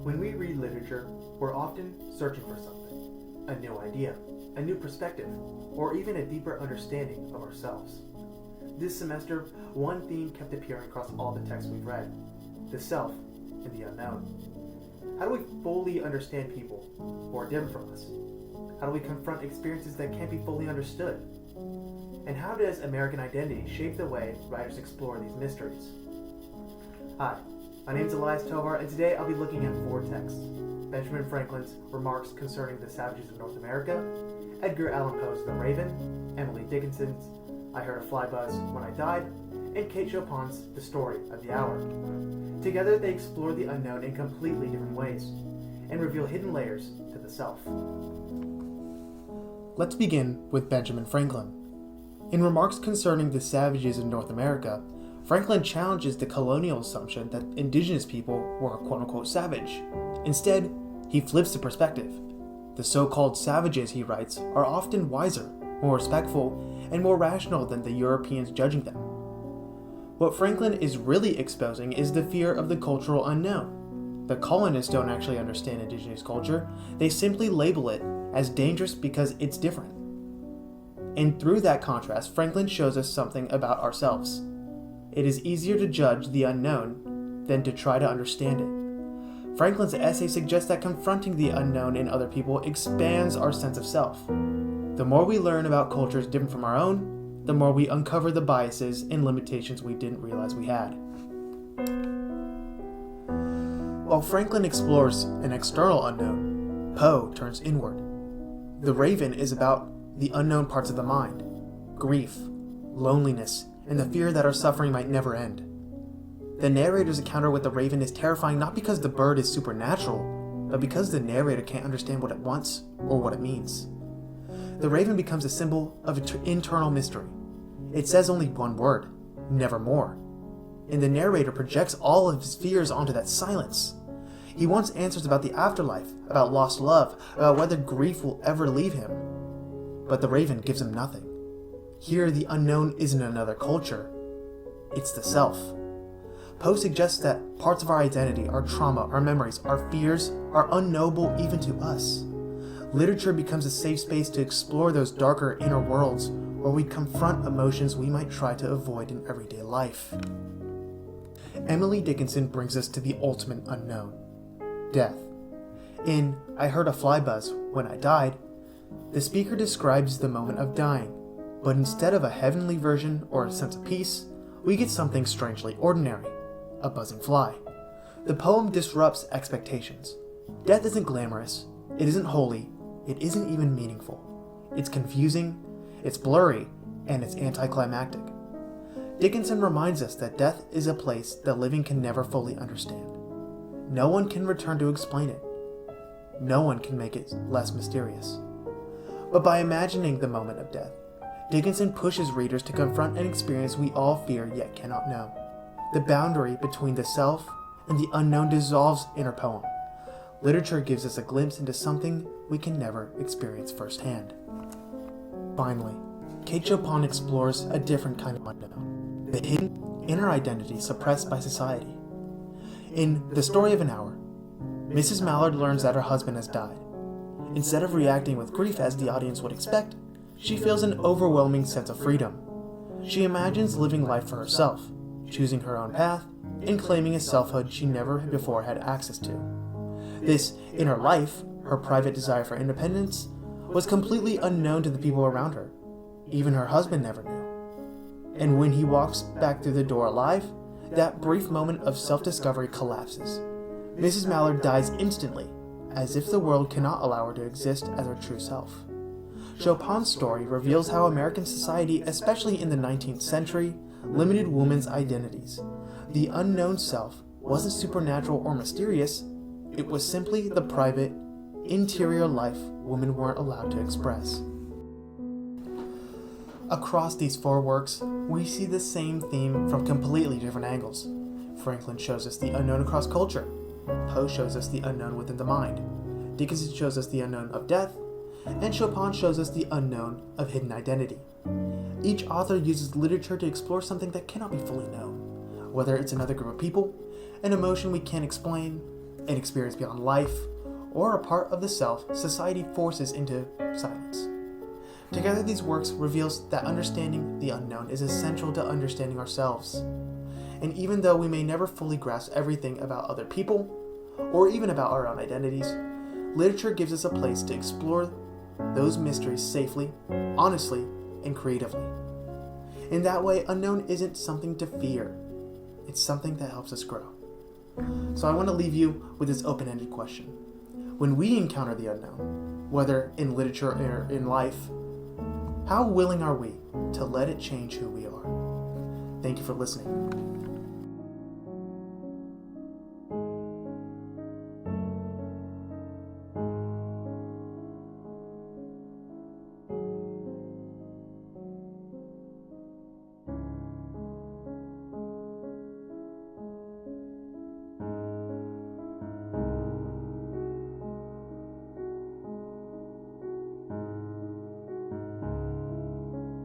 When we read literature, we're often searching for something, a new idea, a new perspective, or even a deeper understanding of ourselves. This semester, one theme kept appearing across all the texts we've read: the self and the unknown. How do we fully understand people who are different from us? How do we confront experiences that can't be fully understood? And how does American identity shape the way writers explore these mysteries? Hi, my name is Elias Tovar, and today I'll be looking at 4 texts: Benjamin Franklin's Remarks Concerning the Savages of North America, Edgar Allan Poe's The Raven, Emily Dickinson's I Heard a Fly Buzz When I Died, and Kate Chopin's The Story of the Hour. Together they explore the unknown in completely different ways, and reveal hidden layers to the self. Let's begin with Benjamin Franklin. In Remarks Concerning the Savages of North America, Franklin challenges the colonial assumption that indigenous people were quote-unquote savage. Instead, he flips the perspective. The so-called savages, he writes, are often wiser, more respectful, and more rational than the Europeans judging them. What Franklin is really exposing is the fear of the cultural unknown. The colonists don't actually understand indigenous culture, they simply label it as dangerous because it's different. And through that contrast, Franklin shows us something about ourselves. It is easier to judge the unknown than to try to understand it. Franklin's essay suggests that confronting the unknown in other people expands our sense of self. The more we learn about cultures different from our own, the more we uncover the biases and limitations we didn't realize we had. While Franklin explores an external unknown, Poe turns inward. The Raven is about the unknown parts of the mind: grief, loneliness, and the fear that our suffering might never end. The narrator's encounter with the Raven is terrifying not because the bird is supernatural, but because the narrator can't understand what it wants or what it means. The Raven becomes a symbol of internal mystery. It says only one word: nevermore. And the narrator projects all of his fears onto that silence. He wants answers about the afterlife, about lost love, about whether grief will ever leave him. But the Raven gives him nothing. Here, the unknown isn't another culture. It's the self. Poe suggests that parts of our identity, our trauma, our memories, our fears, are unknowable even to us. Literature becomes a safe space to explore those darker inner worlds where we confront emotions we might try to avoid in everyday life. Emily Dickinson brings us to the ultimate unknown: death. In I Heard a Fly Buzz When I Died, the speaker describes the moment of dying, but instead of a heavenly version or a sense of peace, we get something strangely ordinary: a buzzing fly. The poem disrupts expectations. Death isn't glamorous, it isn't holy, it isn't even meaningful. It's confusing, it's blurry, and it's anticlimactic. Dickinson reminds us that death is a place the living can never fully understand. No one can return to explain it. No one can make it less mysterious. But by imagining the moment of death, Dickinson pushes readers to confront an experience we all fear yet cannot know. The boundary between the self and the unknown dissolves in her poem. Literature gives us a glimpse into something we can never experience firsthand. Finally, Kate Chopin explores a different kind of unknown: the hidden inner identity suppressed by society. In The Story of an Hour, Mrs. Mallard learns that her husband has died. Instead of reacting with grief as the audience would expect, she feels an overwhelming sense of freedom. She imagines living life for herself, choosing her own path, and claiming a selfhood she never before had access to. This inner life, her private desire for independence, was completely unknown to the people around her. Even her husband never knew. And when he walks back through the door alive, that brief moment of self-discovery collapses. Mrs. Mallard dies instantly, as if the world cannot allow her to exist as her true self. Chopin's story reveals how American society, especially in the 19th century, limited women's identities. The unknown self wasn't supernatural or mysterious, it was simply the private, interior life women weren't allowed to express. Across these 4 works, we see the same theme from completely different angles. Franklin shows us the unknown across culture. Poe shows us the unknown within the mind. Dickinson shows us the unknown of death, and Chopin shows us the unknown of hidden identity. Each author uses literature to explore something that cannot be fully known, whether it's another group of people, an emotion we can't explain, an experience beyond life, or a part of the self society forces into silence. Together, these works reveals that understanding the unknown is essential to understanding ourselves. And even though we may never fully grasp everything about other people, or even about our own identities, literature gives us a place to explore those mysteries safely, honestly, and creatively. In that way, unknown isn't something to fear. It's something that helps us grow. So I want to leave you with this open-ended question. When we encounter the unknown, whether in literature or in life, how willing are we to let it change who we are? Thank you for listening.